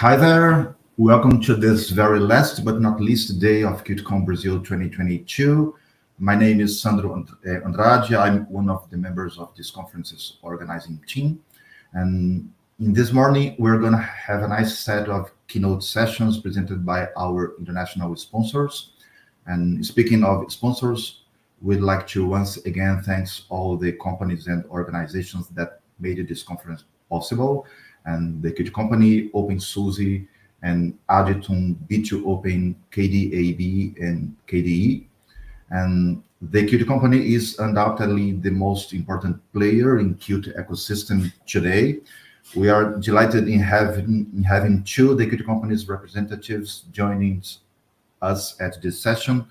Hi there, welcome to this very last but not least day of QtCon Brasil 2022. My name is Sandro Andrade. I'm one of the members of this conference's organizing team. And in this morning, we're going to have a nice set of keynote sessions presented by our international sponsors. And speaking of sponsors, we'd like to once again thanks all the companies and organizations that made this conference possible. And the Qt Company, OpenSUSE, and Aditum, B2Open, KDAB, and KDE. And the Qt Company is undoubtedly the most important player in Qt ecosystem today. We are delighted in having two the Qt Company's representatives joining us at this session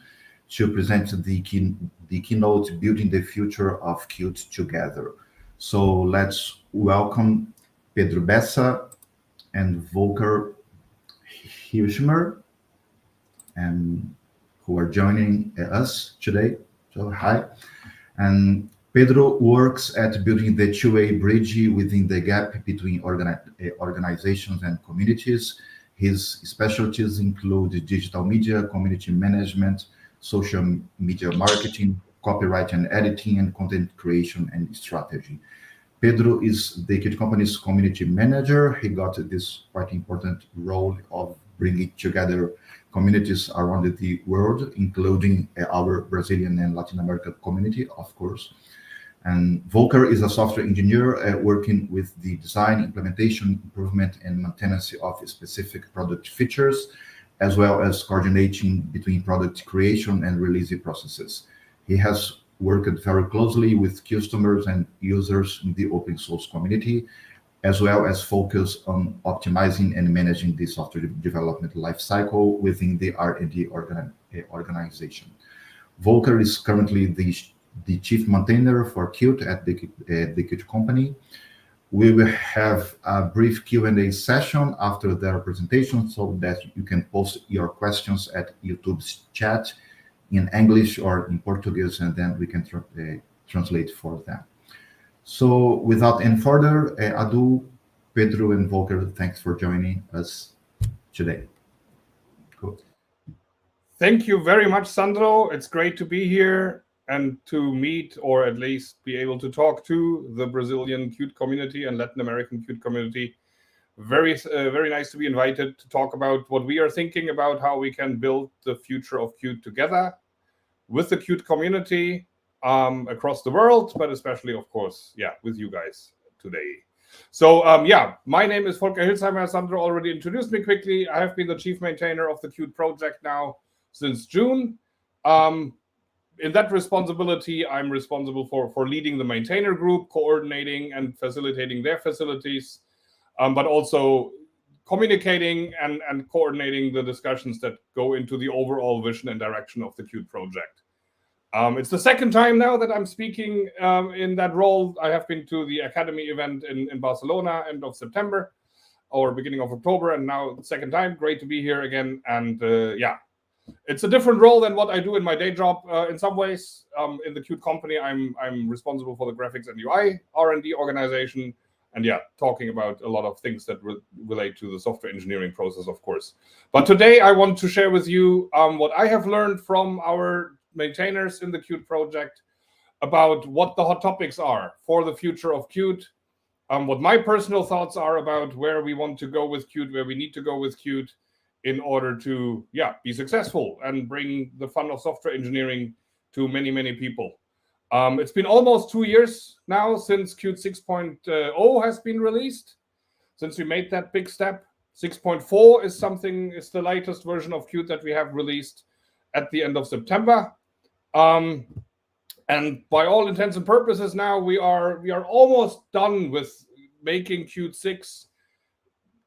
to present the keynote Building the Future of Qt Together. So let's welcome Pedro Bessa and Volker Hilsheimer, and who are joining us today. So hi. And Pedro works at building the two-way bridge within the gap between organizations and communities. His specialties include digital media, community management, social media marketing, copyright and editing, and content creation and strategy. Pedro is the Qt Company's community manager. He got this quite important role of bringing together communities around the world, including our Brazilian and Latin American community, of course. And Volker is a software engineer working with the design, implementation, improvement, and maintenance of specific product features, as well as coordinating between product creation and release processes. He has worked very closely with customers and users in the open source community, as well as focus on optimizing and managing the software development lifecycle within the R&D organization. Volker is currently the chief maintainer for Qt at the Qt Company. We will have a brief Q&A session after their presentation so that you can post your questions at YouTube's chat in English or in Portuguese, and then we can translate for them. So without any further ado, Pedro and Volker, thanks for joining us today. Cool. Thank you very much, Sandro. It's great to be here. and to meet, or at least be able to talk to, the Brazilian Qt community and Latin American Qt community. Very nice to be invited to talk about what we are thinking about, how we can build the future of Qt together with the Qt community across the world, but especially, of course, with you guys today. So my name is Volker Hilsheimer. Sandro already introduced me quickly. I have been the chief maintainer of the Qt project now since June. In that responsibility, I'm responsible for leading the maintainer group, coordinating and facilitating their facilities, but also communicating and coordinating the discussions that go into the overall vision and direction of the Qt project. It's the second time now that I'm speaking in that role. I have been to the Academy event in Barcelona, end of September or beginning of October, and now the second time. Great to be here again. And it's a different role than what I do in my day job in some ways. In the Qt company, I'm responsible for the graphics and UI R&D organization, and talking about a lot of things that relate to the software engineering process, of course. But today I want to share with you what I have learned from our maintainers in the Qt project about what the hot topics are for the future of Qt, what my personal thoughts are about where we want to go with Qt, where we need to go with Qt in order to be successful and bring the fun of software engineering to many, many people. It's been almost 2 years now since Qt 6.0 has been released, since we made that big step. 6.4 is the latest version of Qt that we have released at the end of September. And by all intents and purposes now, we are almost done with making Qt 6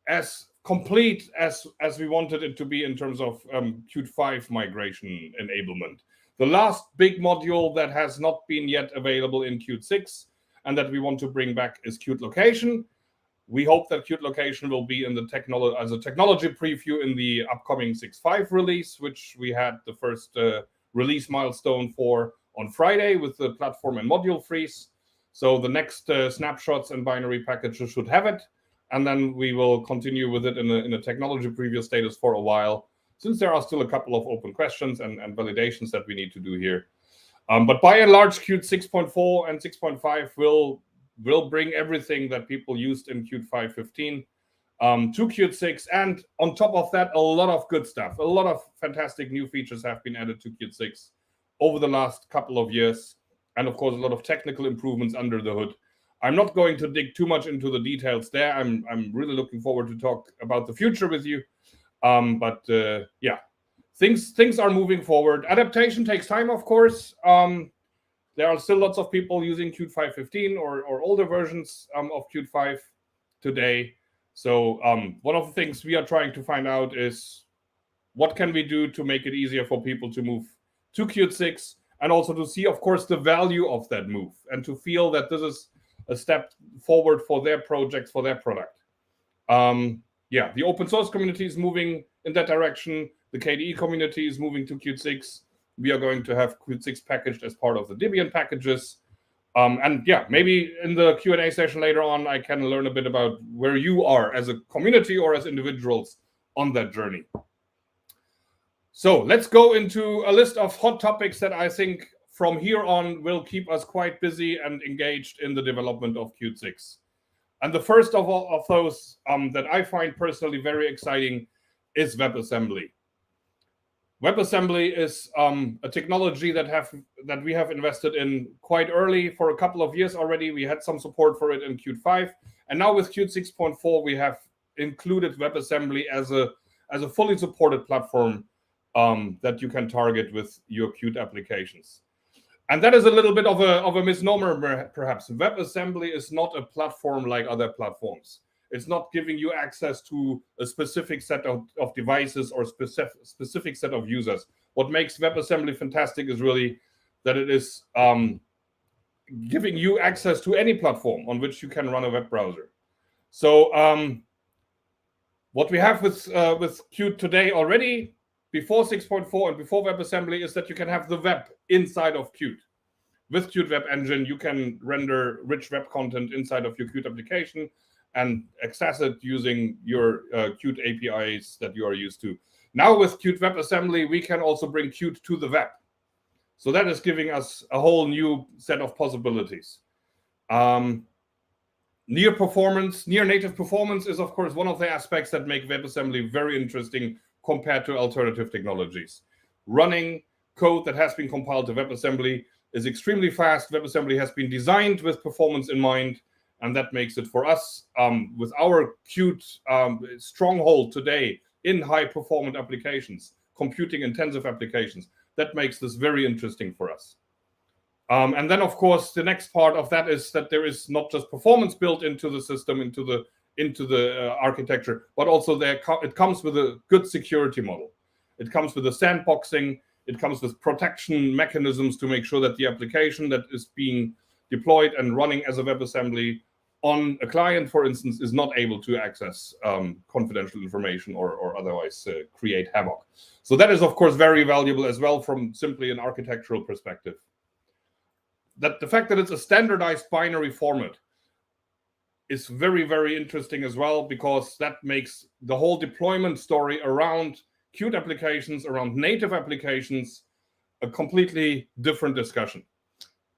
as complete as we wanted it to be in terms of Qt 5 migration enablement. The last big module that has not been yet available in Qt 6 and that we want to bring back is Qt Location. We hope that Qt Location will be in the as a technology preview in the upcoming 6.5 release, which we had the first release milestone for on Friday with the platform and module freeze. So the next snapshots and binary packages should have it. And then we will continue with it in a technology preview status for a while, since there are still a couple of open questions and validations that we need to do here. But by and large, Qt 6.4 and 6.5 will bring everything that people used in Qt 5.15 to Qt 6. And on top of that, a lot of good stuff. A lot of fantastic new features have been added to Qt 6 over the last couple of years. And of course, a lot of technical improvements under the hood. I'm not going to dig too much into the details there. I'm really looking forward to talk about the future with you. Things are moving forward. Adaptation takes time, of course. There are still lots of people using Qt 5.15 or older versions of Qt 5 today. So one of the things we are trying to find out is what can we do to make it easier for people to move to Qt 6, and also to see, of course, the value of that move and to feel that this is a step forward for their projects, for their product. The open source community is moving in that direction. The KDE community is moving to Qt 6. We are going to have Qt 6 packaged as part of the Debian packages. Maybe in the Q&A session later on, I can learn a bit about where you are as a community or as individuals on that journey. So let's go into a list of hot topics that I think from here on will keep us quite busy and engaged in the development of Qt 6. And the first of all of those that I find personally very exciting is WebAssembly. WebAssembly is a technology that we have invested in quite early for a couple of years already. We had some support for it in Qt 5, and now with Qt 6.4 we have included WebAssembly as a fully supported platform that you can target with your Qt applications. And that is a little bit of a misnomer, perhaps. WebAssembly is not a platform like other platforms. It's not giving you access to a specific set of devices or specific set of users. What makes WebAssembly fantastic is really that it is giving you access to any platform on which you can run a web browser. So what we have with Qt today already, before 6.4 and before WebAssembly, is that you can have the web inside of Qt. With Qt Web Engine, you can render rich web content inside of your Qt application and access it using your Qt APIs that you are used to. Now with Qt WebAssembly, we can also bring Qt to the web. So that is giving us a whole new set of possibilities. Near native performance is, of course, one of the aspects that make WebAssembly very interesting compared to alternative technologies. Running code that has been compiled to WebAssembly is extremely fast. WebAssembly has been designed with performance in mind, and that makes it for us, with our Qt stronghold today in high-performant applications, computing-intensive applications, that makes this very interesting for us. And then, of course, the next part of that is that there is not just performance built into the system, into the architecture, but also it comes with a good security model. It comes with a sandboxing. It comes with protection mechanisms to make sure that the application that is being deployed and running as a WebAssembly on a client, for instance, is not able to access confidential information or otherwise create havoc. So that is, of course, very valuable as well from simply an architectural perspective. That the fact that it's a standardized binary format is very, very interesting as well, because that makes the whole deployment story around Qt applications, around native applications, a completely different discussion.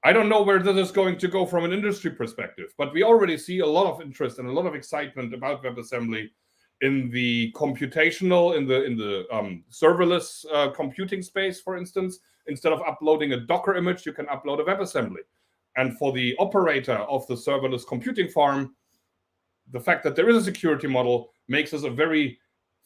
I don't know where this is going to go from an industry perspective, but we already see a lot of interest and a lot of excitement about WebAssembly in the computational, in the serverless computing space, for instance. Instead of uploading a Docker image, you can upload a WebAssembly. And for the operator of the serverless computing farm, the fact that there is a security model makes this a very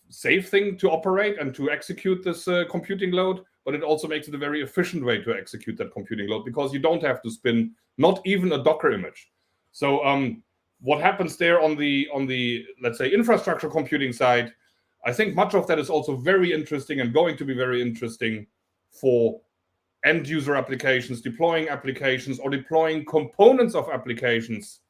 safe thing to operate and to execute this computing load, but it also makes it a very efficient way to execute that computing load, because you don't have to spin not even a Docker image. So what happens there on the let's say infrastructure computing side, I think much of that is also very interesting and going to be very interesting for end user applications, deploying applications or deploying components of applications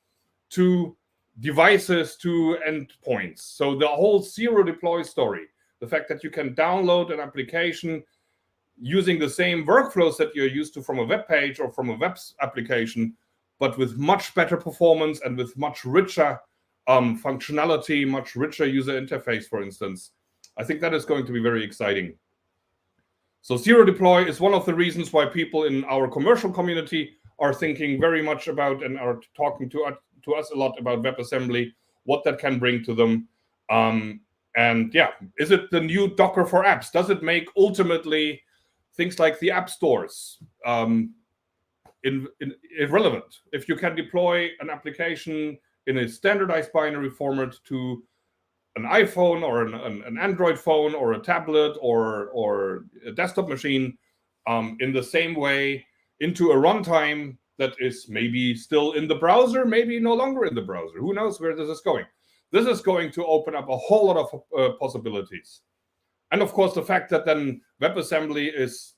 to devices, to endpoints. So the whole zero deploy story, the fact that you can download an application using the same workflows that you're used to from a web page or from a web application, but with much better performance and with much richer functionality, much richer user interface, for instance. I think that is going to be very exciting. So zero deploy is one of the reasons why people in our commercial community are thinking very much about and are talking to us a lot about WebAssembly, what that can bring to them. And yeah, is it the new Docker for apps? Does it make ultimately things like the app stores irrelevant? If you can deploy an application in a standardized binary format to an iPhone or an Android phone or a tablet or a desktop machine in the same way into a runtime that is maybe still in the browser, maybe no longer in the browser. Who knows where this is going? This is going to open up a whole lot of possibilities. And of course, the fact that then WebAssembly is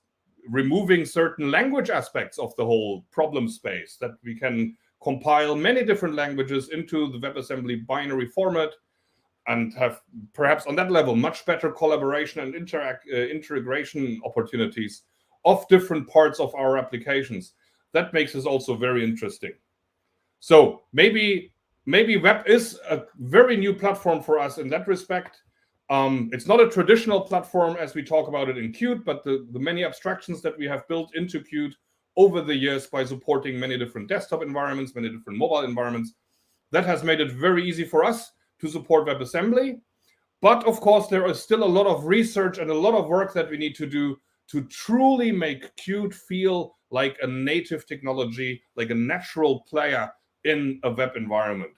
removing certain language aspects of the whole problem space, that we can compile many different languages into the WebAssembly binary format and have perhaps on that level much better collaboration and integration opportunities of different parts of our applications. That makes us also very interesting. So maybe web is a very new platform for us in that respect. It's not a traditional platform as we talk about it in Qt, but the many abstractions that we have built into Qt over the years by supporting many different desktop environments, many different mobile environments, that has made it very easy for us to support WebAssembly. But of course, there is still a lot of research and a lot of work that we need to do to truly make Qt feel like a native technology, like a natural player in a web environment.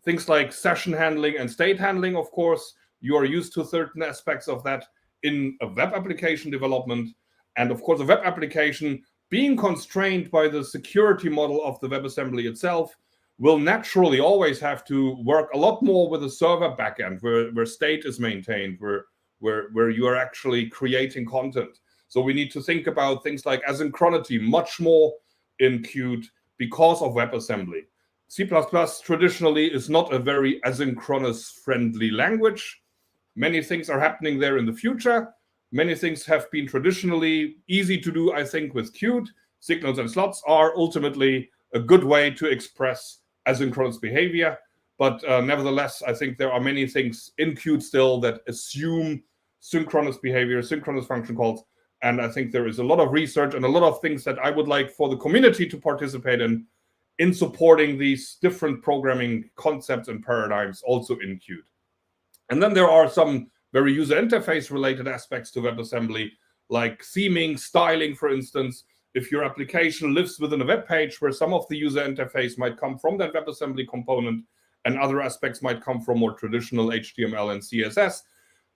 Things like session handling and state handling, of course, you are used to certain aspects of that in a web application development. And of course, a web application being constrained by the security model of the WebAssembly itself will naturally always have to work a lot more with a server backend where state is maintained, where you are actually creating content. So we need to think about things like asynchronity much more in Qt because of WebAssembly. C++ traditionally is not a very asynchronous friendly language. Many things are happening there in the future. Many things have been traditionally easy to do, I think, with Qt. Signals and slots are ultimately a good way to express asynchronous behavior. But nevertheless, I think there are many things in Qt still that assume synchronous behavior, synchronous function calls. And I think there is a lot of research and a lot of things that I would like for the community to participate in supporting these different programming concepts and paradigms also in Qt. And then there are some very user interface related aspects to WebAssembly, like theming, styling, for instance. If your application lives within a web page where some of the user interface might come from that WebAssembly component and other aspects might come from more traditional HTML and CSS,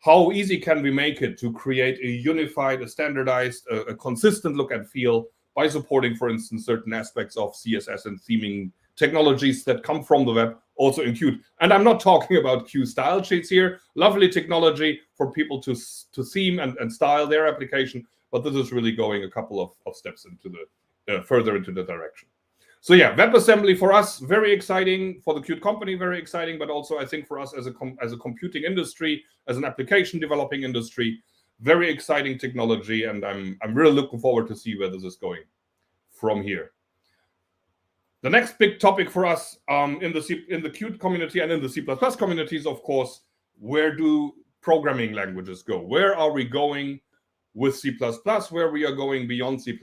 how easy can we make it to create a unified, a standardized, a consistent look and feel by supporting, for instance, certain aspects of CSS and theming technologies that come from the web also in Qt. And I'm not talking about Qt style sheets here, lovely technology for people to theme and style their application, but this is really going a couple of steps into the further into the direction. So yeah, WebAssembly for us, very exciting. For the Qt company, very exciting, but also I think for us as a computing industry, as an application developing industry, very exciting technology, and I'm really looking forward to see where this is going from here. The next big topic for us in the Qt community and in the C++ community is, of course, where do programming languages go? Where are we going with C++? Where we are going beyond C++,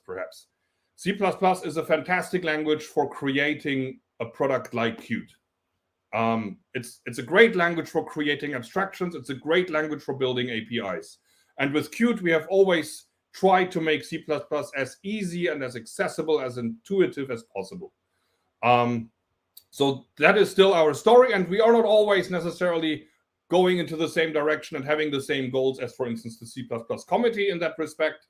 perhaps? C++ is a fantastic language for creating a product like Qt. It's a great language for creating abstractions. It's a great language for building APIs. And with Qt, we have always tried to make C++ as easy and as accessible, as intuitive as possible. So that is still our story, and we are not always necessarily going into the same direction and having the same goals as, for instance, the C++ committee in that respect.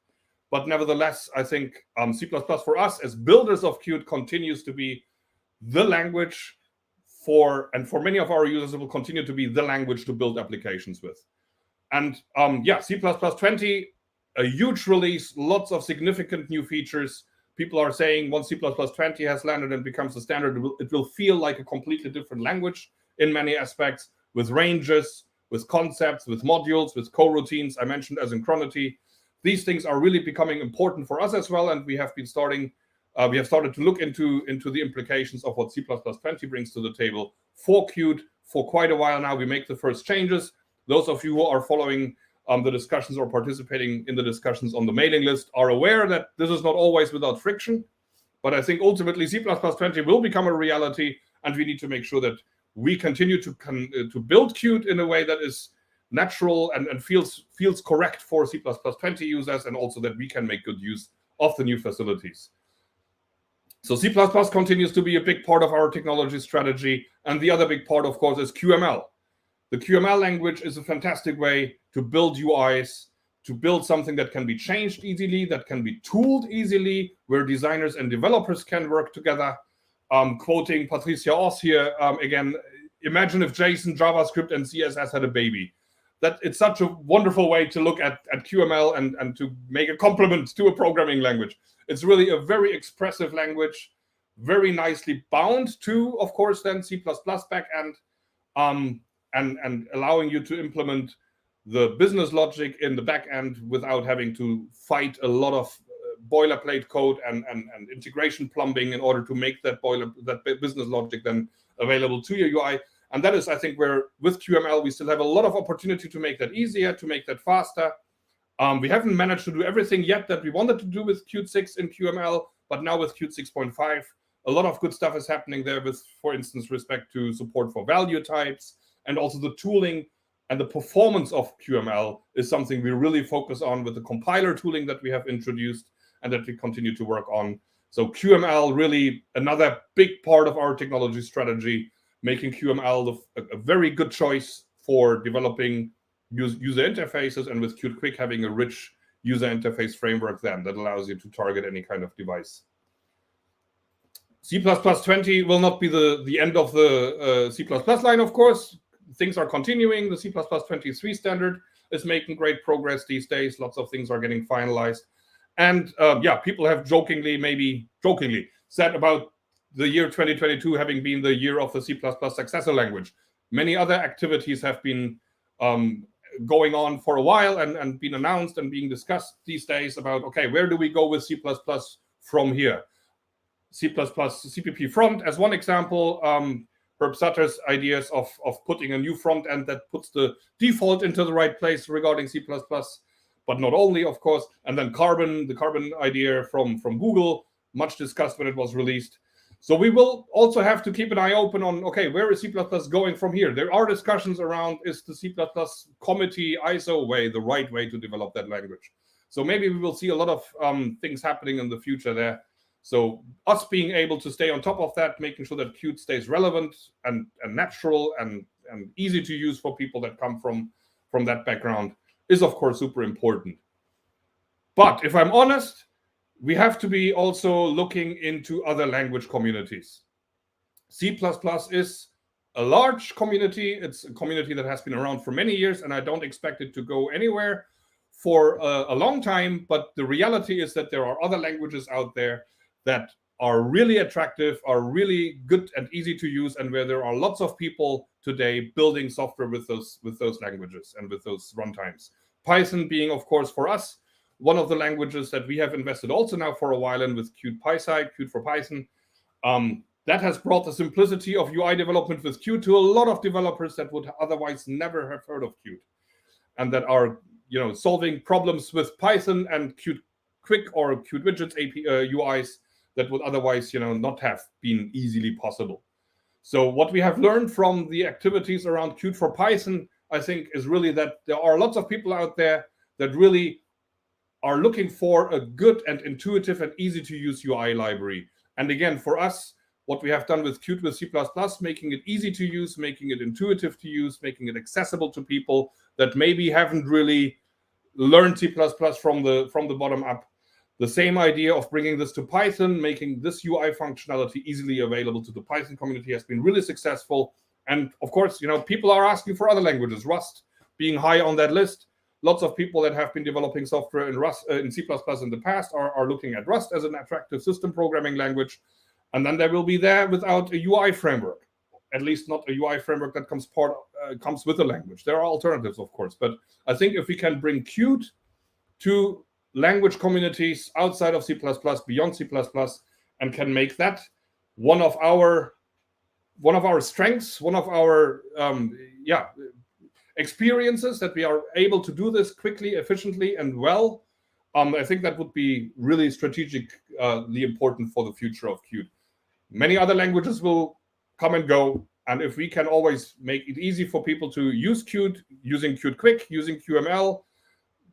But nevertheless, I think C++ for us as builders of Qt continues to be the language and for many of our users, it will continue to be the language to build applications with. And yeah, C++ 20, a huge release, lots of significant new features. People are saying once C++ 20 has landed and becomes the standard, it will feel like a completely different language in many aspects, with ranges, with concepts, with modules, with coroutines. I mentioned asynchronity. These things are really becoming important for us as well, and we have started to look into the implications of what C++ 20 brings to the table for Qt for quite a while now. We make the first changes. Those of you who are following the discussions or participating in the discussions on the mailing list are aware that this is not always without friction, but I think ultimately C++ 20 will become a reality, and we need to make sure that we continue to build Qt in a way that is natural and feels correct for C++ 20 users, and also that we can make good use of the new facilities. So C++ continues to be a big part of our technology strategy, and the other big part, of course, is QML. The QML language is a fantastic way to build UIs, to build something that can be changed easily, that can be tooled easily, where designers and developers can work together. Quoting Patricia Oss here, again, imagine if JSON, JavaScript, and CSS had a baby. That it's such a wonderful way to look at QML and to make a compliment to a programming language. It's really a very expressive language, very nicely bound to, of course, then C++ backend, and allowing you to implement the business logic in the backend without having to fight a lot of boilerplate code and integration plumbing in order to make that business logic then available to your UI. And that is, I think, where with QML, we still have a lot of opportunity to make that easier, to make that faster. We haven't managed to do everything yet that we wanted to do with Qt 6 in QML, but now with Qt 6.5, a lot of good stuff is happening there with, for instance, respect to support for value types, and also the tooling and the performance of QML is something we really focus on with the compiler tooling that we have introduced and that we continue to work on. So QML really another big part of our technology strategy, making QML a very good choice for developing user interfaces, and with Qt Quick having a rich user interface framework then that allows you to target any kind of device. C++ 20 will not be the end of the C++ line, of course. Things are continuing. The C++ 23 standard is making great progress these days. Lots of things are getting finalized. And yeah, people have maybe jokingly said about the year 2022 having been the year of the C++ successor language. Many other activities have been going on for a while and been announced and being discussed these days about, okay, where do we go with C++ from here? C++ CPP front as one example. Herb Sutter's ideas of putting a new front end that puts the default into the right place regarding C++. but not only, of course. And then Carbon, the Carbon idea from Google, much discussed when it was released. So we will also have to keep an eye open on, okay, where is C++ going from here? There are discussions around, is the C++ committee ISO way the right way to develop that language? So maybe we will see a lot of things happening in the future there. So us being able to stay on top of that, making sure that Qt stays relevant and natural and easy to use for people that come from that background is, of course, super important. But if I'm honest, we have to be also looking into other language communities. C++ is a large community. It's a community that has been around for many years, and I don't expect it to go anywhere for a long time. But the reality is that there are other languages out there that are really attractive, are really good and easy to use, and where there are lots of people today building software with those languages and with those runtimes. Python being, of course, for us, one of the languages that we have invested also now for a while in with QtPysci, Qt for Python. That has brought the simplicity of UI development with Qt to a lot of developers that would otherwise never have heard of Qt, and that are solving problems with Python and Qt Quick or Qt Widgets UIs that would otherwise not have been easily possible. So what we have learned from the activities around Qt for Python, I think, is really that there are lots of people out there that really are looking for a good and intuitive and easy to use UI library. And again, for us, what we have done with Qt with C++, making it easy to use, making it intuitive to use, making it accessible to people that maybe haven't really learned C++ from the bottom up. The same idea of bringing this to Python, making this UI functionality easily available to the Python community has been really successful. And of course, people are asking for other languages, Rust being high on that list. Lots of people that have been developing software in Rust, in C++ in the past are looking at Rust as an attractive system programming language. And then there will be there without a UI framework, at least not a UI framework that comes with a language. There are alternatives, of course. But I think if we can bring Qt to language communities outside of C++, beyond C++, and can make that one of our strengths, one of our experiences, that we are able to do this quickly, efficiently, and well, I think that would be really strategically important for the future of Qt. Many other languages will come and go, and if we can always make it easy for people to use Qt, using Qt Quick, using QML,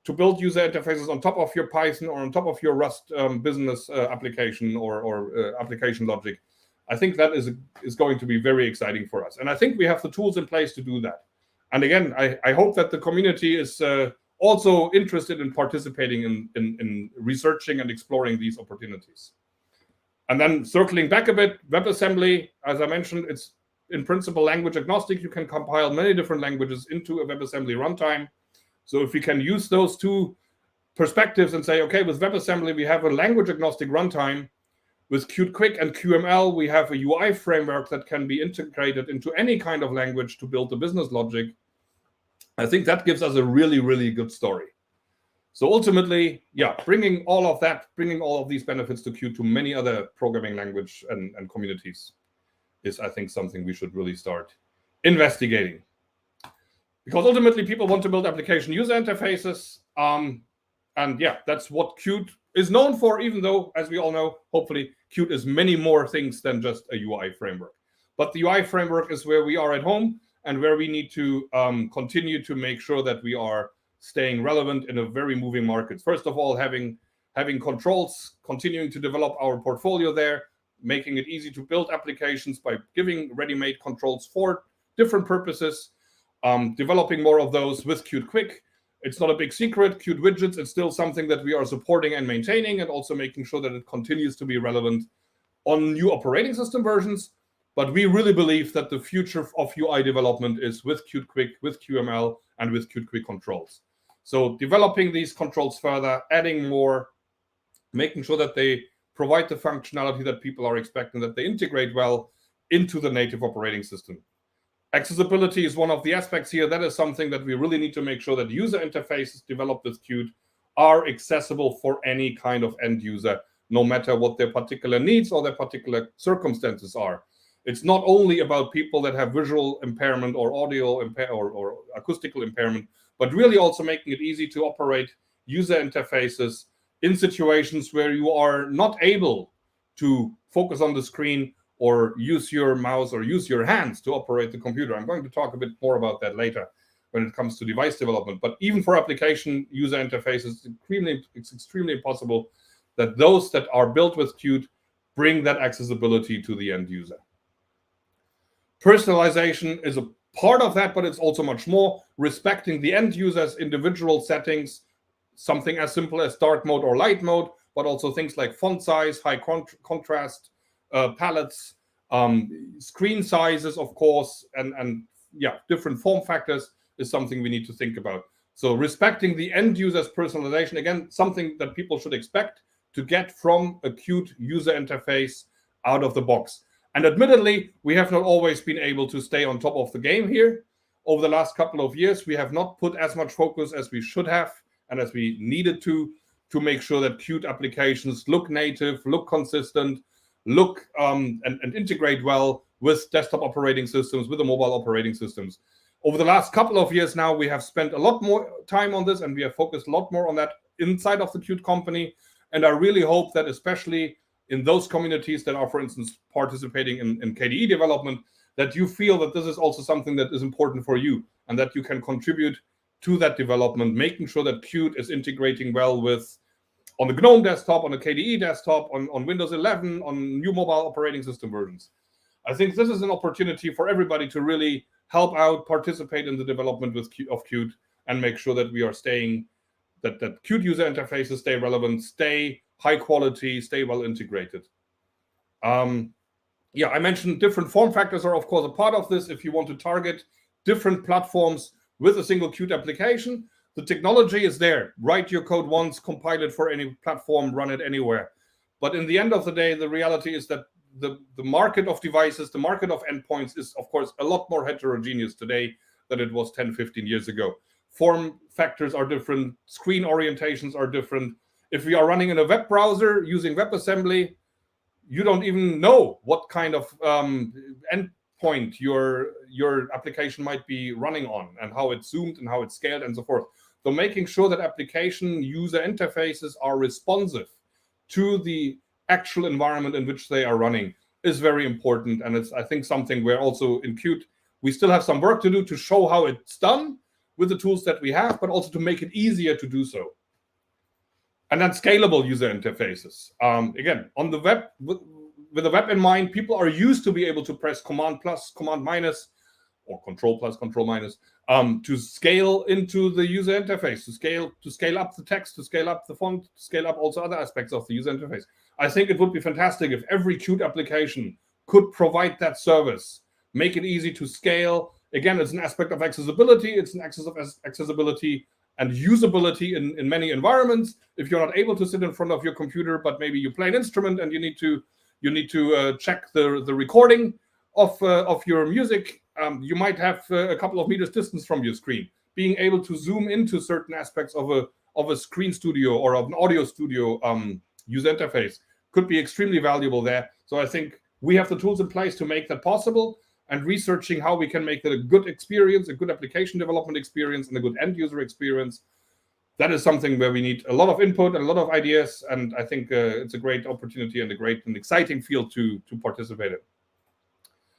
to build user interfaces on top of your Python or on top of your Rust business application or application logic, I think that is going to be very exciting for us. And I think we have the tools in place to do that. And again, I hope that the community is also interested in participating in researching and exploring these opportunities. And then circling back a bit, WebAssembly, as I mentioned, it's in principle language agnostic. You can compile many different languages into a WebAssembly runtime. So if we can use those two perspectives and say, okay, with WebAssembly, we have a language agnostic runtime. With Qt Quick and QML, we have a UI framework that can be integrated into any kind of language to build the business logic. I think that gives us a really, really good story. So ultimately, bringing all of these benefits to Qt to many other programming language and communities is, I think, something we should really start investigating. Because ultimately, people want to build application user interfaces. And that's what Qt is known for, even though, as we all know, hopefully, Qt is many more things than just a UI framework. But the UI framework is where we are at home and where we need to continue to make sure that we are staying relevant in a very moving market. First of all, having controls, continuing to develop our portfolio there, making it easy to build applications by giving ready-made controls for different purposes, developing more of those with Qt Quick. It's not a big secret. Qt Widgets is still something that we are supporting and maintaining, and also making sure that it continues to be relevant on new operating system versions. But we really believe that the future of UI development is with Qt Quick, with QML, and with Qt Quick controls. So developing these controls further, adding more, making sure that they provide the functionality that people are expecting, that they integrate well into the native operating system. Accessibility is one of the aspects here. That is something that we really need to make sure that user interfaces developed with Qt are accessible for any kind of end user, no matter what their particular needs or their particular circumstances are. It's not only about people that have visual impairment or audio or acoustical impairment, but really also making it easy to operate user interfaces in situations where you are not able to focus on the screen or use your mouse or use your hands to operate the computer. I'm going to talk a bit more about that later when it comes to device development. But even for application user interfaces, it's extremely impossible that those that are built with Qt bring that accessibility to the end user. Personalization is a part of that, but it's also much more, respecting the end user's individual settings, something as simple as dark mode or light mode, but also things like font size, high contrast, palettes, screen sizes, of course, and different form factors is something we need to think about. So respecting the end user's personalization, again, something that people should expect to get from a Qt user interface out of the box. And admittedly, we have not always been able to stay on top of the game here. Over the last couple of years, we have not put as much focus as we should have and as we needed to make sure that Qt applications look native, look consistent, look and integrate well with desktop operating systems, with the mobile operating systems. Over the last couple of years now, we have spent a lot more time on this, and we have focused a lot more on that inside of the Qt company. And I really hope that, especially in those communities that are, for instance, participating in KDE development, that you feel that this is also something that is important for you and that you can contribute to that development, making sure that Qt is integrating well with on the GNOME desktop, on the KDE desktop, on Windows 11, on new mobile operating system versions. I think this is an opportunity for everybody to really help out, participate in the development of Qt, and make sure that we are staying, that Qt user interfaces stay relevant, stay high quality, stay well integrated. I mentioned different form factors are, of course, a part of this. If you want to target different platforms with a single Qt application, the technology is there. Write your code once, compile it for any platform, run it anywhere. But in the end of the day, the reality is that the market of devices, the market of endpoints is, of course, a lot more heterogeneous today than it was 10, 15 years ago. Form factors are different. Screen orientations are different. If we are running in a web browser using WebAssembly, you don't even know what kind of endpoint your application might be running on and how it's zoomed and how it's scaled and so forth. So making sure that application user interfaces are responsive to the actual environment in which they are running is very important. And it's, I think, something where also in Qt, we still have some work to do to show how it's done with the tools that we have, but also to make it easier to do so. And then scalable user interfaces. Again, on the web, with the web in mind, people are used to be able to press Command plus, Command minus, or Control plus, Control minus, to scale into the user interface, to scale up the text, to scale up the font, to scale up also other aspects of the user interface. I think it would be fantastic if every Qt application could provide that service, make it easy to scale. Again, it's an aspect of accessibility. It's an axis of accessibility and usability in many environments. If you're not able to sit in front of your computer, but maybe you play an instrument and you need to check the recording of your music, you might have a couple of meters distance from your screen. Being able to zoom into certain aspects of a screen studio or of an audio studio user interface could be extremely valuable there. So I think we have the tools in place to make that possible, and researching how we can make that a good experience, a good application development experience, and a good end user experience. That is something where we need a lot of input and a lot of ideas, and I think it's a great opportunity and a great and exciting field to participate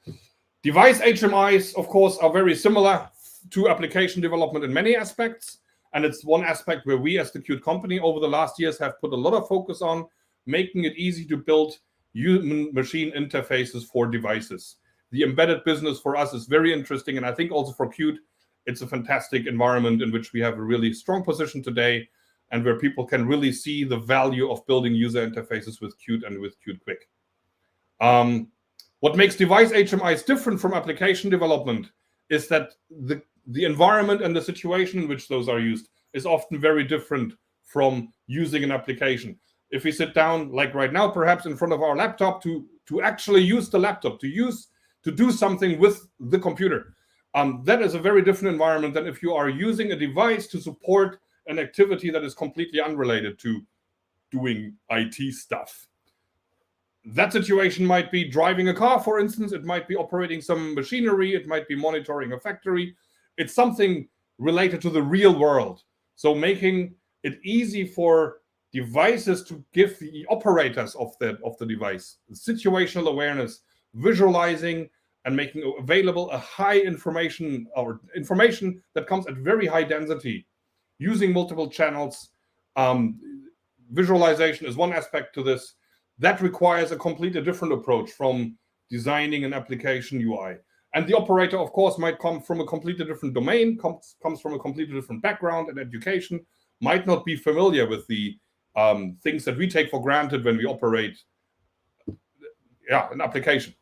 in. Device HMIs, of course, are very similar to application development in many aspects, and it's one aspect where we as the Qt company over the last years have put a lot of focus on making it easy to build human-machine interfaces for devices. The embedded business for us is very interesting, and I think also for Qt, it's a fantastic environment in which we have a really strong position today, and where people can really see the value of building user interfaces with Qt and with Qt Quick. What makes device HMIs different from application development is that the environment and the situation in which those are used is often very different from using an application. If we sit down, like right now, perhaps in front of our laptop to actually use the laptop, to do something with the computer, that is a very different environment than if you are using a device to support an activity that is completely unrelated to doing IT stuff. That situation might be driving a car, for instance. It might be operating some machinery. It might be monitoring a factory. It's something related to the real world. So making it easy for devices to give the operators of the device situational awareness, visualizing and making available a high information that comes at very high density using multiple channels. Visualization is one aspect to this. That requires a completely different approach from designing an application UI. And the operator, of course, might come from a completely different domain, comes from a completely different background and education, might not be familiar with the things that we take for granted when we operate an application.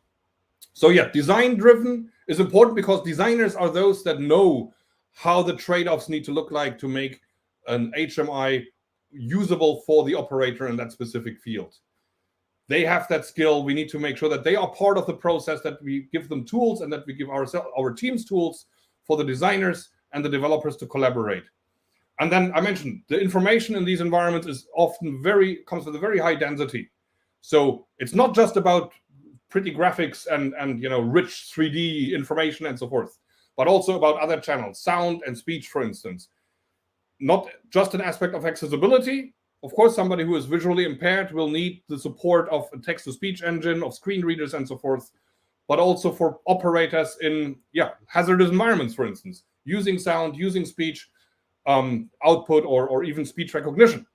So yeah, design-driven is important because designers are those that know how the trade-offs need to look like to make an HMI usable for the operator in that specific field. They have that skill. We need to make sure that they are part of the process, that we give them tools and that we give our teams tools for the designers and the developers to collaborate. And then I mentioned the information in these environments is often comes with a very high density. So it's not just about pretty graphics and rich 3D information and so forth, but also about other channels, sound and speech, for instance. Not just an aspect of accessibility. Of course, somebody who is visually impaired will need the support of a text-to-speech engine, of screen readers and so forth, but also for operators in hazardous environments, for instance, using sound, using speech output or even speech recognition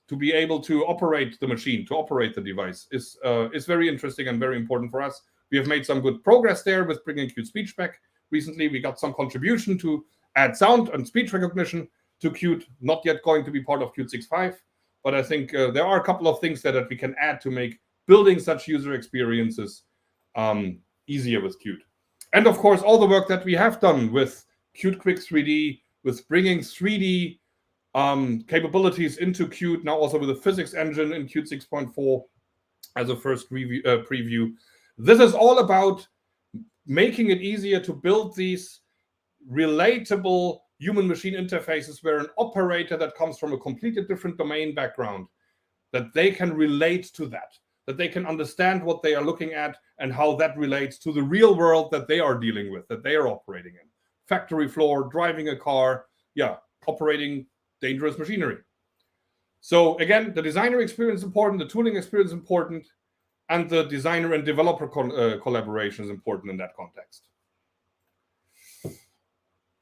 to be able to operate the machine, to operate the device is very interesting and very important for us. We have made some good progress there with bringing Qt Speech back. Recently, we got some contribution to add sound and speech recognition to Qt, not yet going to be part of Qt 6.5. But I think there are a couple of things that we can add to make building such user experiences easier with Qt. And of course, all the work that we have done with Qt Quick 3D, with bringing 3D capabilities into Qt, now also with the physics engine in Qt 6.4 as a first preview. This is all about making it easier to build these relatable human-machine interfaces where an operator that comes from a completely different domain background, that they can relate to that they can understand what they are looking at and how that relates to the real world that they are dealing with, that they are operating in. Factory floor, driving a car, operating dangerous machinery. So again, the designer experience is important, the tooling experience is important, and the designer and developer collaboration is important in that context.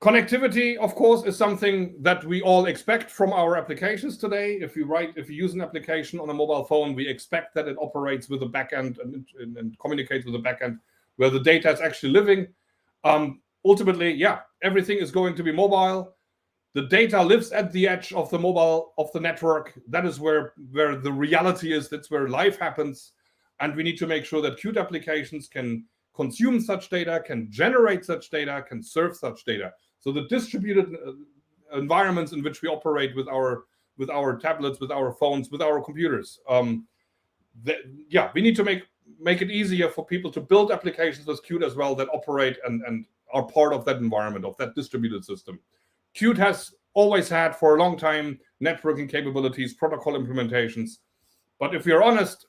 Connectivity, of course, is something that we all expect from our applications today. If you use an application on a mobile phone, we expect that it operates with a backend and communicates with a backend where the data is actually living. Ultimately, everything is going to be mobile. The data lives at the edge of the network. That is where the reality is. That's where life happens. And we need to make sure that Qt applications can consume such data, can generate such data, can serve such data. So the distributed environments in which we operate with our tablets, with our phones, with our computers. We need to make it easier for people to build applications with Qt as well that operate and are part of that environment, of that distributed system. Qt has always had for a long time networking capabilities, protocol implementations. But if we are honest,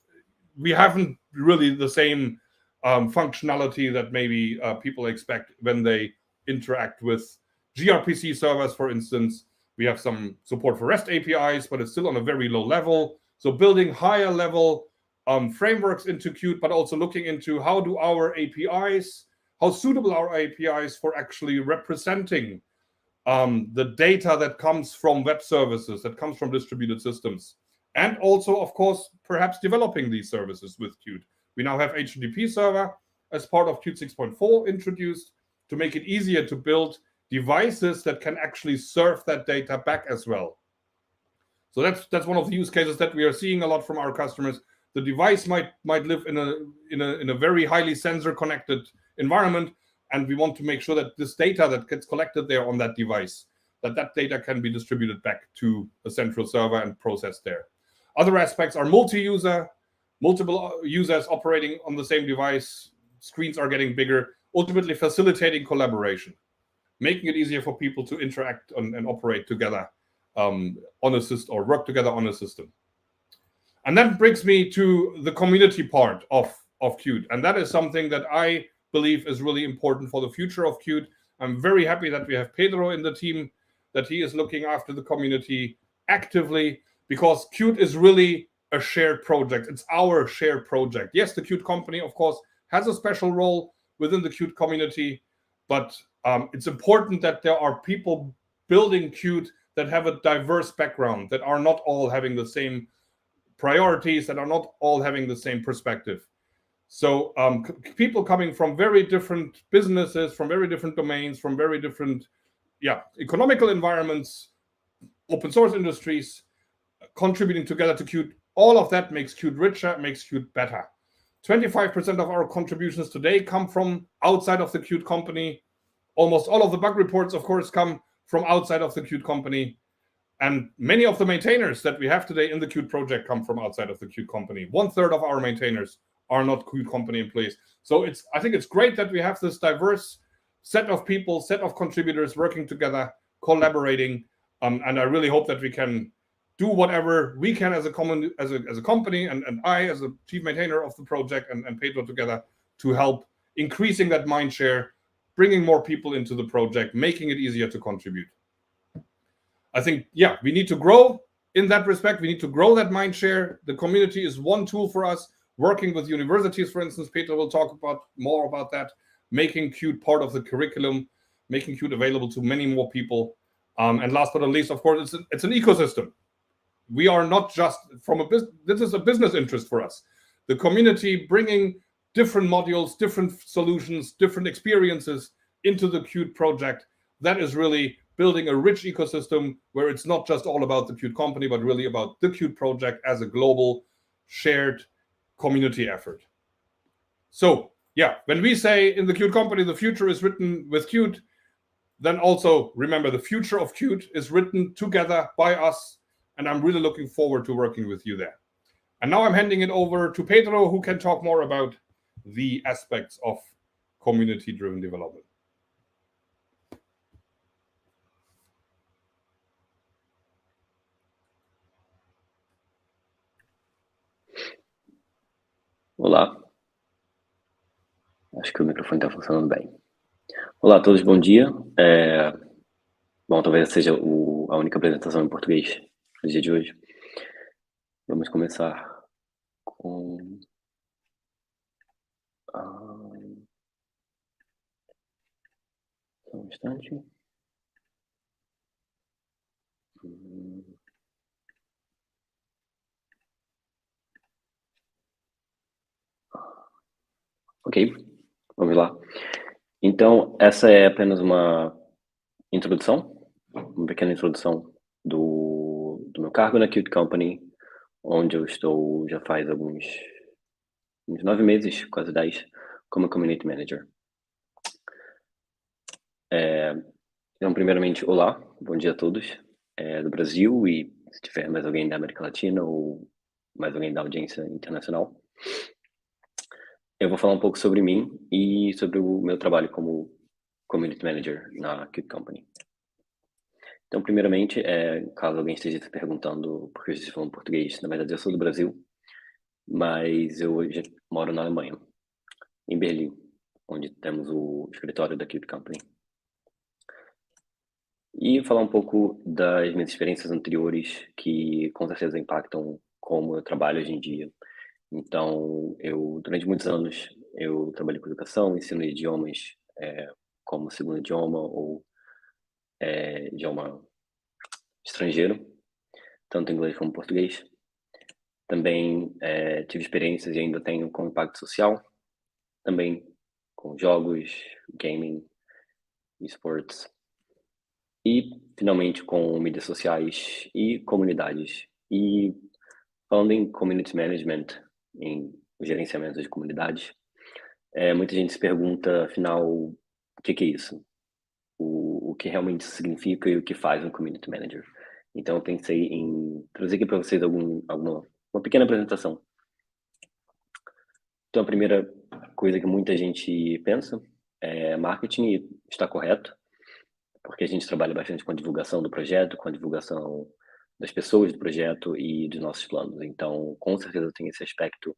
we haven't really the same functionality that maybe people expect when they interact with gRPC servers, for instance. We have some support for REST APIs, but it's still on a very low level. So building higher level frameworks into Qt, but also looking into how suitable our APIs for actually representing the data that comes from web services, that comes from distributed systems. And also, of course, perhaps developing these services with Qt. We now have HTTP server as part of Qt 6.4 introduced to make it easier to build devices that can actually serve that data back as well. So that's one of the use cases that we are seeing a lot from our customers. The device might live in a very highly sensor connected environment, and we want to make sure that this data that gets collected there on that device, that data can be distributed back to a central server and processed there. Other aspects are multi-user, multiple users operating on the same device, screens are getting bigger, ultimately facilitating collaboration, making it easier for people to interact and operate together on a system or work together on a system. And that brings me to the community part of Qt. And that is something that I believe is really important for the future of Qt. I'm very happy that we have Pedro in the team, that he is looking after the community, actively, because Qt is really a shared project. It's our shared project. Yes, the Qt company, of course, has a special role within the Qt community, but it's important that there are people building Qt that have a diverse background, that are not all having the same priorities, that are not all having the same perspective. So people coming from very different businesses, from very different domains, from very different economical environments, open source industries, contributing together to Qt, all of that makes Qt richer, makes Qt better. 25% of our contributions today come from outside of the Qt company. Almost all of the bug reports, of course, come from outside of the Qt company. And many of the maintainers that we have today in the Qt project come from outside of the Qt company. 1/3 of our maintainers are not Qt company employees. So I think it's great that we have this diverse set of people, set of contributors working together, collaborating. And I really hope that we can do whatever we can as a company, and I as a chief maintainer of the project, and Pedro together, to help increasing that mind share, bringing more people into the project, making it easier to contribute. I think, we need to grow in that respect. We need to grow that mind share. The community is one tool for us. Working with universities, for instance, Pedro will talk more about that, making Qt part of the curriculum, making Qt available to many more people. And last but not least, of course, it's an ecosystem. We are not just this is a business interest for us. The community bringing different modules, different solutions, different experiences into the Qt project. That is really building a rich ecosystem where it's not just all about the Qt company, but really about the Qt project as a global shared community effort. So when we say in the Qt company, the future is written with Qt, then also remember the future of Qt is written together by us. And I'm really looking forward to working with you there. And now I'm handing it over to Pedro, who can talk more about the aspects of community-driven development. Olá. Acho que o microfone está funcionando bem. Olá a todos, bom dia. Bom, talvez seja a única apresentação em português no dia de hoje. Vamos começar com... Só um instante. Ok, vamos lá. Então, essa é apenas uma introdução, uma pequena introdução do meu cargo na Qt Company, onde eu estou já faz uns 9 meses, quase 10, como Community Manager. Então, primeiramente, olá, bom dia a todos do Brasil, e se tiver mais alguém da América Latina ou mais alguém da audiência internacional. Eu vou falar um pouco sobre mim e sobre o meu trabalho como Community Manager na Qt Company. Então, primeiramente, caso alguém esteja se perguntando por que eu estou falando português, na verdade eu sou do Brasil, mas eu hoje moro na Alemanha, em Berlim, onde temos o escritório da Qt Company. E falar um pouco das minhas experiências anteriores, que com certeza impactam como eu trabalho hoje em dia. Então, durante muitos anos, eu trabalhei com educação, ensino de idiomas como segundo idioma ou idioma estrangeiro, tanto inglês como português. Também tive experiências e ainda tenho com impacto social, também com jogos, gaming, esportes. E, finalmente, com mídias sociais e comunidades. E falando em community management, em gerenciamento de comunidades, muita gente se pergunta, afinal, o que é isso? O que realmente significa e o que faz um community manager. Então, eu pensei em trazer aqui para vocês uma pequena apresentação. Então, a primeira coisa que muita gente pensa é marketing, e está correto, porque a gente trabalha bastante com a divulgação do projeto, com a divulgação das pessoas do projeto e dos nossos planos. Então, com certeza tem esse aspecto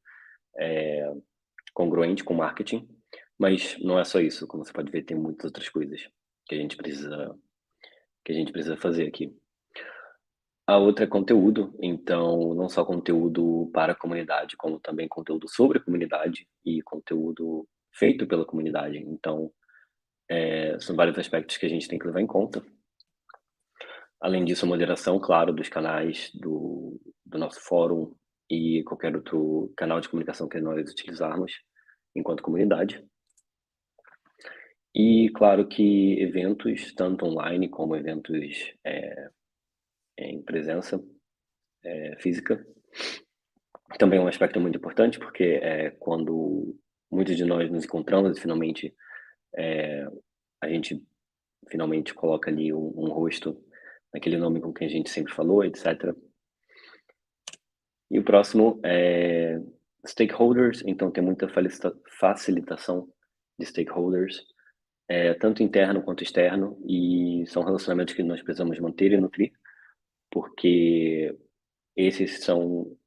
congruente com marketing, mas não é só isso. Como você pode ver, tem muitas outras coisas que a gente precisa fazer aqui. A outra é conteúdo, então não só conteúdo para a comunidade, como também conteúdo sobre a comunidade e conteúdo feito pela comunidade. Então, são vários aspectos que a gente tem que levar em conta. Além disso, a moderação, claro, dos canais do nosso fórum e qualquer outro canal de comunicação que nós utilizarmos enquanto comunidade. E claro que eventos, tanto online como eventos em presença física, também é um aspecto muito importante, porque quando muitos de nós nos encontramos e finalmente a gente finalmente coloca ali um rosto naquele nome com quem a gente sempre falou, etc. E o próximo é stakeholders, então tem muita facilitação de stakeholders, tanto interno quanto externo, e são relacionamentos que nós precisamos manter e nutrir, porque esses são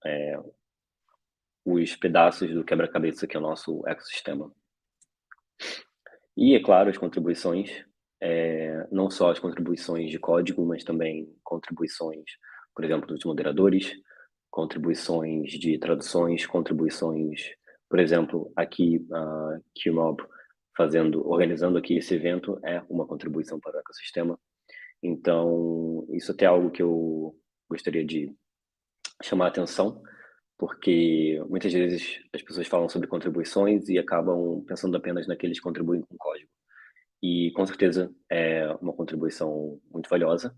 os pedaços do quebra-cabeça que é o nosso ecossistema. E, é claro, as contribuições, não só as contribuições de código, mas também contribuições, por exemplo, dos moderadores, contribuições de traduções, contribuições, por exemplo, aqui a QMob organizando aqui esse evento é uma contribuição para o ecossistema. Então, isso até é algo que eu gostaria de chamar a atenção, porque muitas vezes as pessoas falam sobre contribuições e acabam pensando apenas naqueles que contribuem com código. E com certeza é uma contribuição muito valiosa,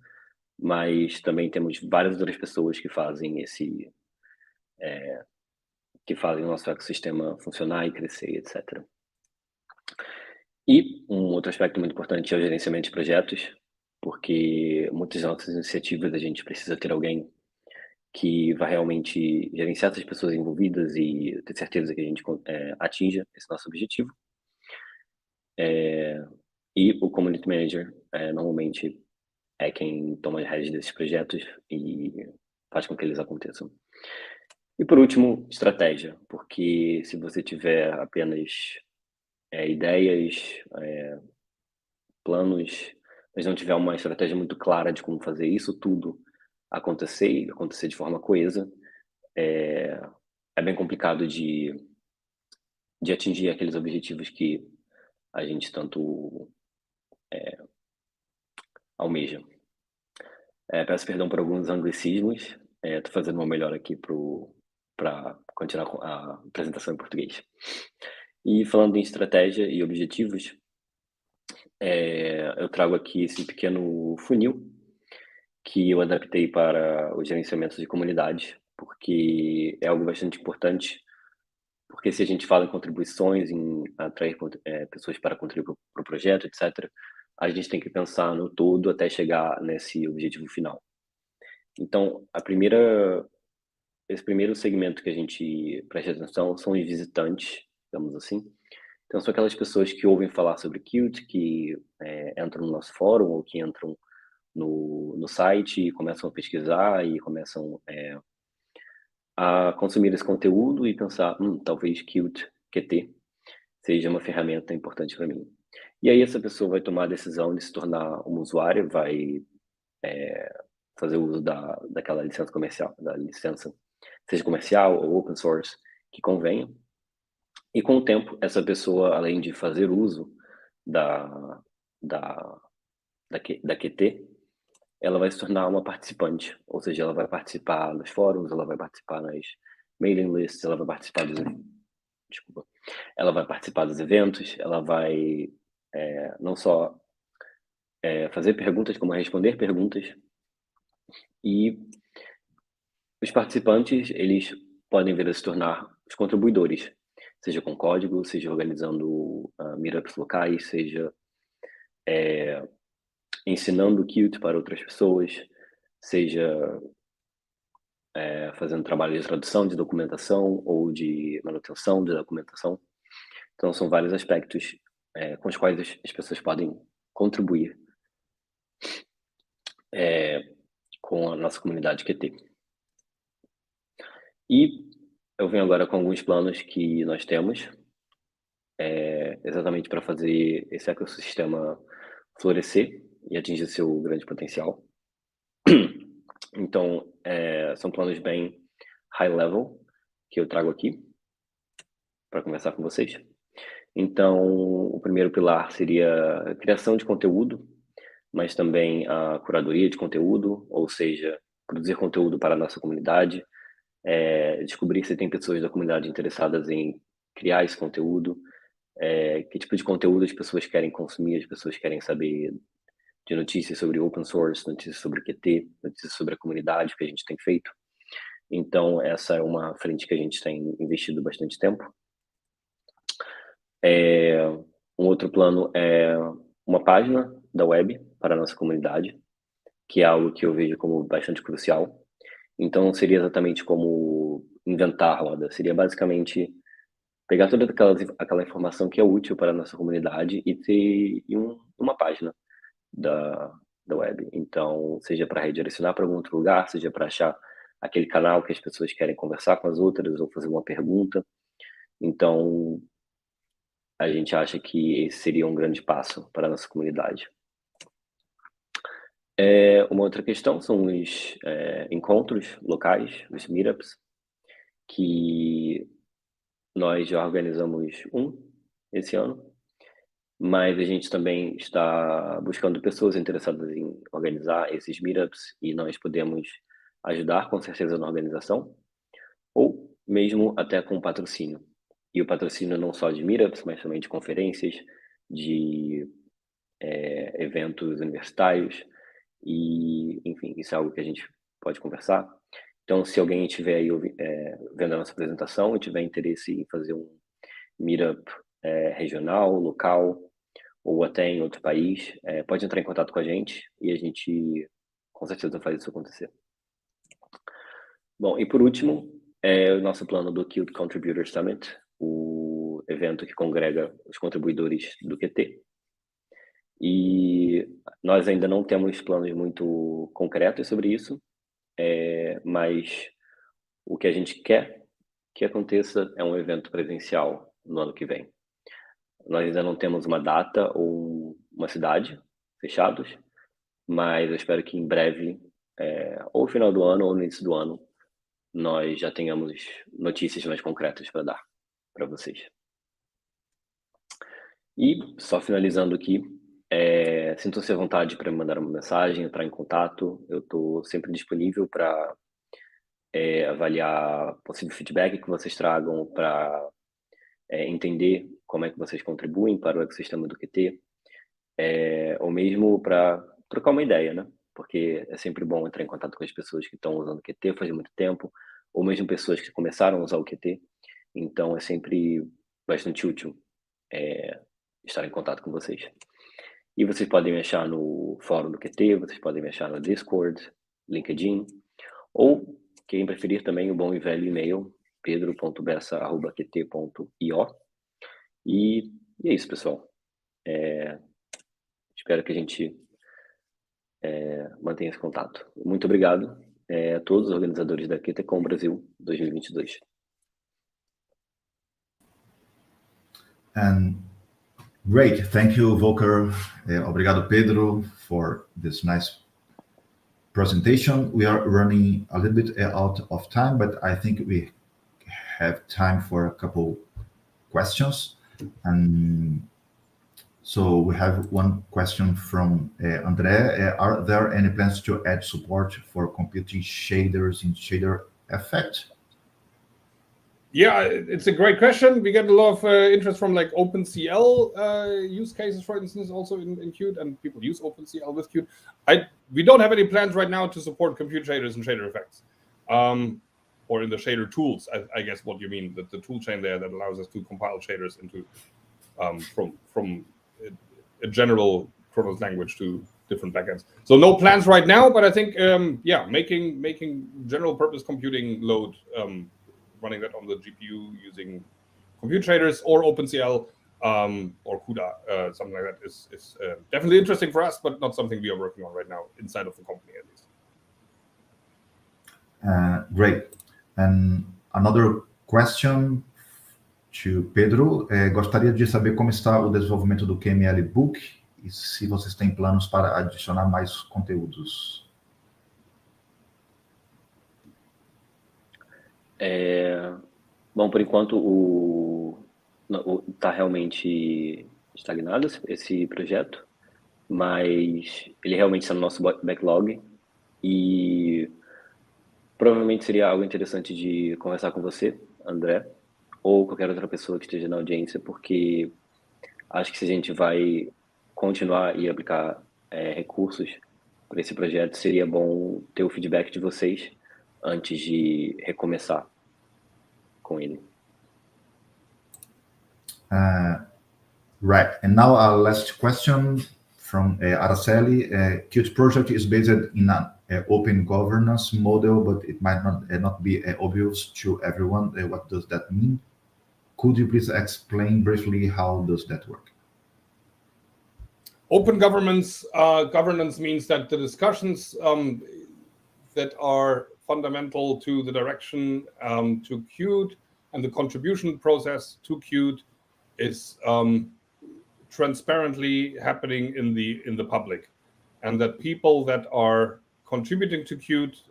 mas também temos várias outras pessoas que fazem que fazem o nosso ecossistema funcionar e crescer, etc. E um outro aspecto muito importante é o gerenciamento de projetos, porque muitas das nossas iniciativas a gente precisa ter alguém que vai realmente gerenciar essas pessoas envolvidas e ter certeza que a gente atinja esse nosso objetivo. E o Community Manager, normalmente, é quem toma as rédeas desses projetos e faz com que eles aconteçam. E por último, estratégia, porque se você tiver apenas ideias, planos, mas não tiver uma estratégia muito clara de como fazer isso tudo acontecer e acontecer de forma coesa, é bem complicado de atingir aqueles objetivos que a gente tanto almeja. Peço perdão por alguns anglicismos, estou fazendo o meu melhor aqui para continuar com a apresentação em português. E falando em estratégia e objetivos, eu trago aqui esse pequeno funil que eu adaptei para o gerenciamento de comunidades, porque é algo bastante importante, porque se a gente fala em contribuições, em atrair pessoas para contribuir para o projeto, etc., a gente tem que pensar no todo até chegar nesse objetivo final. Então, esse primeiro segmento que a gente presta atenção são os visitantes, digamos assim. Então, são aquelas pessoas que ouvem falar sobre Qt, que entram no nosso fórum ou que entram no site e começam a pesquisar e começam a consumir esse conteúdo e pensar, talvez QT seja uma ferramenta importante para mim. E aí essa pessoa vai tomar a decisão de se tornar um usuário, vai fazer uso daquela licença comercial, da licença, seja comercial ou open source, que convenha. E com o tempo, essa pessoa, além de fazer uso da QT, ela vai se tornar uma participante, ou seja, ela vai participar nos fóruns, ela vai participar nas mailing lists, ela vai participar ela vai participar dos eventos, ela vai não só fazer perguntas, como responder perguntas. E os participantes, eles podem vir a se tornar os contribuidores, seja com código, seja organizando meetups locais, seja ensinando Qt para outras pessoas, seja fazendo trabalho de tradução, de documentação ou de manutenção de documentação. Então, são vários aspectos com os quais as pessoas podem contribuir com a nossa comunidade QT. E eu venho agora com alguns planos que nós temos, exatamente para fazer esse ecossistema florescer e atingir seu grande potencial. Então, são planos bem high level que eu trago aqui para conversar com vocês. Então, o primeiro pilar seria a criação de conteúdo, mas também a curadoria de conteúdo, ou seja, produzir conteúdo para a nossa comunidade, descobrir se tem pessoas da comunidade interessadas em criar esse conteúdo, que tipo de conteúdo as pessoas querem consumir, as pessoas querem saber de notícias sobre open source, notícias sobre Qt, notícias sobre a comunidade, que a gente tem feito. Então, essa é uma frente que a gente tem investido bastante tempo. Um outro plano é uma página da web para a nossa comunidade, que é algo que eu vejo como bastante crucial. Então, não seria exatamente como inventar a roda, seria basicamente pegar toda aquela informação que é útil para a nossa comunidade e ter uma página da web. Então, seja para redirecionar para algum outro lugar, seja para achar aquele canal que as pessoas querem conversar com as outras ou fazer uma pergunta. Então, a gente acha que esse seria um grande passo para a nossa comunidade. Uma outra questão são os encontros locais, os meetups, que nós já organizamos esse ano, mas a gente também está buscando pessoas interessadas em organizar esses meetups e nós podemos ajudar com certeza na organização, ou mesmo até com patrocínio. E o patrocínio não só de meetups, mas também de conferências, de eventos universitários, e, enfim, isso é algo que a gente pode conversar. Então, se alguém estiver aí vendo a nossa apresentação e tiver interesse em fazer um meetup regional, local, ou até em outro país, pode entrar em contato com a gente e a gente, com certeza, faz isso acontecer. Bom, e por último, o nosso plano do Qt Contributor Summit, o evento que congrega os contribuidores do Qt. E nós ainda não temos planos muito concretos sobre isso, mas o que a gente quer que aconteça é um evento presencial no ano que vem. Nós ainda não temos uma data ou uma cidade fechados, mas eu espero que em breve, ou no final do ano ou no início do ano, nós já tenhamos notícias mais concretas para dar para vocês. E só finalizando aqui, sintam-se à vontade para me mandar uma mensagem, entrar em contato. Eu estou sempre disponível para avaliar possível feedback que vocês tragam, para entender como é que vocês contribuem para o ecossistema do Qt, ou mesmo para trocar uma ideia, né? Porque é sempre bom entrar em contato com as pessoas que estão usando o Qt faz muito tempo, ou mesmo pessoas que começaram a usar o Qt. Então, é sempre bastante útil estar em contato com vocês. E vocês podem me achar no fórum do Qt, vocês podem me achar no Discord, LinkedIn, ou, quem preferir também, o bom e velho e-mail, pedro.bessa@qt.io. E é isso, pessoal. Espero que a gente mantenha esse contato. Muito obrigado a todos os organizadores da QtCon Brasil 2022. And great, thank you, Volker. Obrigado, Pedro, for this nice presentation. We are running a little bit out of time, but I think we have time for a couple questions. And so we have one question from André. Are there any plans to add support for computing shaders in Shader Effect? Yeah, it's a great question. We get a lot of interest from like OpenCL use cases, for instance, also in Qt, and people use OpenCL with Qt. We don't have any plans right now to support compute shaders and shader effects, or in the shader tools. I guess what you mean, that the tool chain there that allows us to compile shaders into from a general Chronos language to different backends. So no plans right now, but I think making general purpose computing load. Running that on the GPU using compute shaders or OpenCL or CUDA, something like that is definitely interesting for us, but not something we are working on right now inside of the company at least. Great. And another question to Pedro. Gostaria de saber como está o desenvolvimento do QML Book e se vocês têm planos para adicionar mais conteúdos. Bom, por enquanto está realmente estagnado esse projeto, mas ele realmente está no nosso backlog e provavelmente seria algo interessante de conversar com você, André, ou qualquer outra pessoa que esteja na audiência, porque acho que se a gente vai continuar e aplicar recursos para esse projeto, seria bom ter o feedback de vocês antes de recomeçar com ele. Right. And now our last question from Araceli. Qt project is based in an open governance model, but it might not be obvious to everyone. What does that mean? Could you please explain briefly how does that work? Open governance means that the discussions that are fundamental to the direction to Qt and the contribution process to Qt is transparently happening in the public, and that people that are contributing to Qt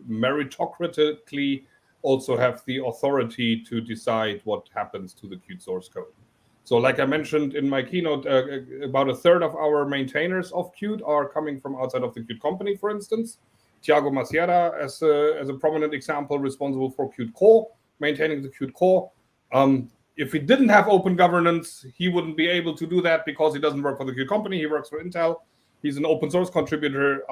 meritocratically also have the authority to decide what happens to the Qt source code. So like I mentioned in my keynote, about a third of our maintainers of Qt are coming from outside of the Qt company, for instance. Thiago Macieira as a prominent example, responsible for Qt core, maintaining the Qt core. If he didn't have open governance, he wouldn't be able to do that because he doesn't work for the Qt company. He works for Intel. He's an open source contributor,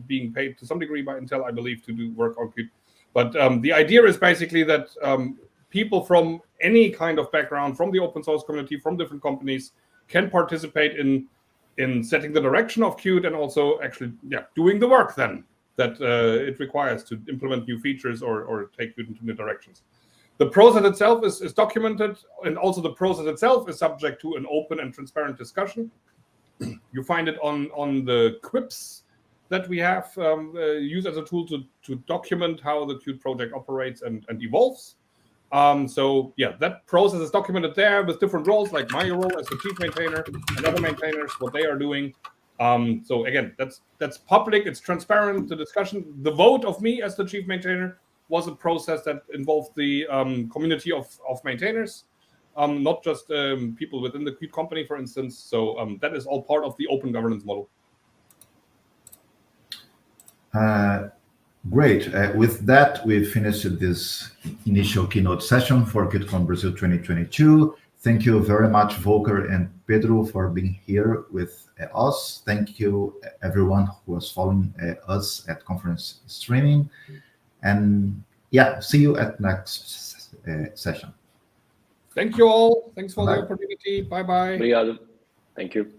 being paid to some degree by Intel, I believe, to do work on Qt. But the idea is basically that people from any kind of background, from the open source community, from different companies, can participate in setting the direction of Qt and also actually doing the work then that it requires to implement new features or take Qt into new directions. The process itself is documented, and also the process itself is subject to an open and transparent discussion. You find it on the quips that we have used as a tool to document how the Qt project operates and evolves. So that process is documented there with different roles, like my role as the chief maintainer and other maintainers, what they are doing. So again, that's public, it's transparent, the discussion. The vote of me as the chief maintainer was a process that involved the community of maintainers, not just people within the Qt company, for instance. So that is all part of the open governance model. Great. With that, we've finished this initial keynote session for QtCon Brasil 2022. Thank you very much, Volker and Pedro, for being here with us. Thank you, everyone who was following us at conference streaming. And see you at next session. Thank you all. Thanks for the opportunity. Bye-bye. Obrigado. Thank you.